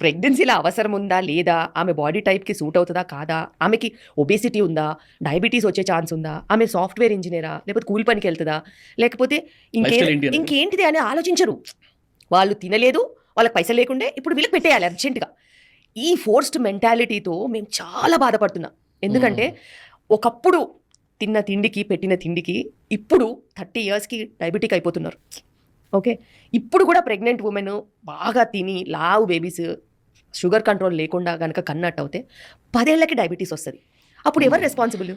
ప్రెగ్నెన్సీలో అవసరం ఉందా లేదా, ఆమె బాడీ టైప్కి సూట్ అవుతుందా కాదా, ఆమెకి ఒబేసిటీ ఉందా, డయాబెటీస్ వచ్చే ఛాన్స్ ఉందా, ఆమె సాఫ్ట్వేర్ ఇంజనీరా, లేకపోతే కూలి పనికి వెళ్తుందా, లేకపోతే ఇంకేంటిది అని ఆలోచించరు. వాళ్ళు తినలేదు, వాళ్ళకి పైసలు లేకుండే, ఇప్పుడు వీళ్ళకి పెట్టేయాలి అర్జెంటుగా. ఈ ఫోర్స్డ్ మెంటాలిటీతో మేము చాలా బాధపడుతున్నాం. ఎందుకంటే ఒకప్పుడు తిన్న తిండికి పెట్టిన తిండికి ఇప్పుడు 30 ఇయర్స్కి డయాబెటిక్ అయిపోతున్నారు. ఓకే, ఇప్పుడు కూడా ప్రెగ్నెంట్ ఉమెన్ బాగా తిని లావు బేబీస్ షుగర్ కంట్రోల్ లేకుండా కనుక కన్నట్టు అవుతే 10 ఏళ్ళకి డయాబెటీస్ వస్తుంది. అప్పుడు ఎవరు రెస్పాన్సిబుల్?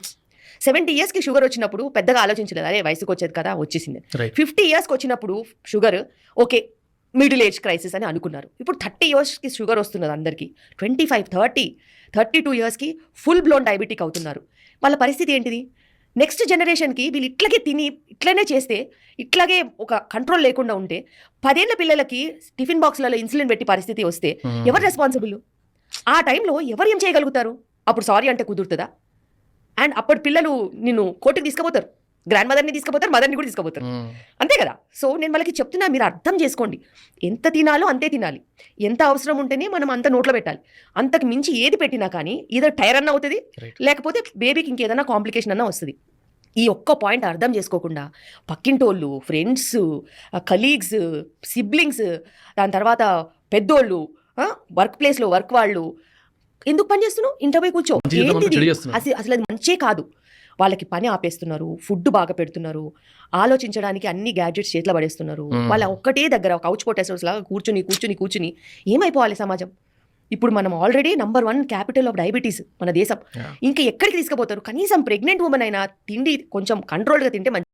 70 ఇయర్స్కి షుగర్ వచ్చినప్పుడు పెద్దగా ఆలోచించలేదు, అరే వయసుకు వచ్చేది కదా వచ్చేసింది. 50 ఇయర్స్కి వచ్చినప్పుడు sugar okay middle age crisis అని అనుకున్నారు. ఇప్పుడు 30 ఇయర్స్కి షుగర్ వస్తున్నది అందరికీ. 25, 30, 32 ఇయర్స్కి ఫుల్ బ్లోన్ డయాబెటిక్ అవుతున్నారు. వాళ్ళ పరిస్థితి ఏంటిది? నెక్స్ట్ జనరేషన్కి వీళ్ళు ఇట్లాగే తిని ఇట్లనే చేస్తే, ఇట్లాగే ఒక కంట్రోల్ లేకుండా ఉంటే 10 ఏళ్ల పిల్లలకి టిఫిన్ బాక్స్లలో ఇన్సులిన్ పెట్టి పరిస్థితి వస్తే ఎవరు రెస్పాన్సిబుల్? ఆ టైంలో ఎవరు ఏం చేయగలుగుతారు? అప్పుడు సారీ అంటే కుదురుతుందా? అండ్ అప్పటి పిల్లలు నిన్ను కోర్టుకి తీసుకుపోతారు, గ్రాండ్ మదర్ని తీసుకుపోతారు, మదర్ని కూడా తీసుకుపోతారు, అంతే కదా. సో నేను వాళ్ళకి చెప్తున్నా, మీరు అర్థం చేసుకోండి. ఎంత తినాలో అంతే తినాలి, ఎంత అవసరం ఉంటేనే మనం అంత నోట్లో పెట్టాలి. అంతకు మించి ఏది పెట్టినా కానీ ఏదో టైర్ అన్న అవుతుంది, లేకపోతే బేబీకి ఇంకేదైనా కాంప్లికేషన్ అన్న వస్తుంది. ఈ ఒక్క పాయింట్ అర్థం చేసుకోకుండా పక్కింటోళ్ళు, ఫ్రెండ్స్, కలీగ్స్, సిబ్లింగ్స్, దాని తర్వాత పెద్దోళ్ళు, వర్క్ ప్లేస్లో వర్క్ వాళ్ళు, ఎందుకు పని చేస్తున్నావు, ఇంట్లో పోయి కూర్చో, ఏంటిది అసలు అది మంచే కాదు. వాళ్ళకి పని ఆపేస్తున్నారు, ఫుడ్ బాగా పెడుతున్నారు, ఆలోచించడానికి అన్ని గ్యాడ్జెట్స్ చేతిలో పడేస్తున్నారు. వాళ్ళ ఒక్కటే దగ్గర కౌచ్ పొటాటోస్ లాగా కూర్చుని కూర్చుని కూర్చుని ఏమైపోవాలి సమాజం? ఇప్పుడు మనం already number 1 capital of diabetes మన దేశం. ఇంకా ఎక్కడికి తీసుకుపోతారు? కనీసం ప్రెగ్నెంట్ ఉమెన్ అయినా తిండి కొంచెం కంట్రోల్గా తింటే మంచి.